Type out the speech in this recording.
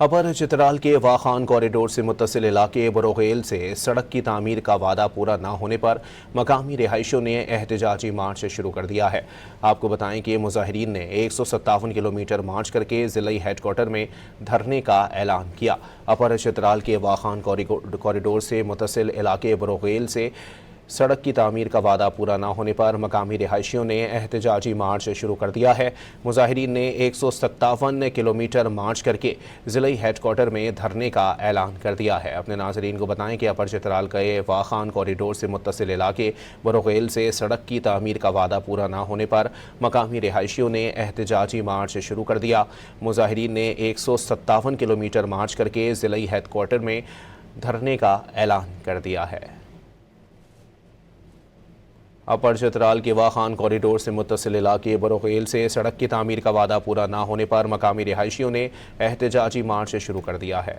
अपर चित्राल के वाखान कॉरिडोर से मुत्तसिल इलाके बरोगेल से सड़क की तामीर का वादा पूरा न होने पर मकामी रिहायशियों ने एहतजाजी मार्च शुरू कर दिया है। आपको बताएं कि मुजाहिरीन ने 157 किलोमीटर मार्च करके ज़िला हेडक्वार्टर में धरने का ऐलान किया। अपर चित्राल के वाखान कॉरिडोर से मुत्तसिल इलाके बरोगेल से सड़क की तामीर का वादा पूरा न होने पर मकामी रिहायशियों ने एहतजाजी मार्च शुरू कर दिया है। मुजाहिरीन ने 157 किलोमीटर मार्च करके ज़िला हेडक्वार्टर में धरने का ऐलान कर दिया है। अपने नाज़रीन को बताएं कि अपर चित्राल के वाखान कॉरिडोर से मुत्तसिल इलाके बरोगेल से सड़क की तामीर का वादा पूरा न होने पर मकामी रिहायशियों ने एहतजाजी मार्च शुरू कर दिया। मुजाहिरीन ने 157 किलोमीटर मार्च करके ज़िला हेडक्वार्टर में धरने का ऐलान कर दिया है। अपर चित्राल के वाखान कॉरिडोर से मुत्तसिल इलाके बरोगेल से सड़क की तामीर का वादा पूरा न होने पर मकामी रिहायशियों ने एहतजाजी मार्च शुरू कर दिया है।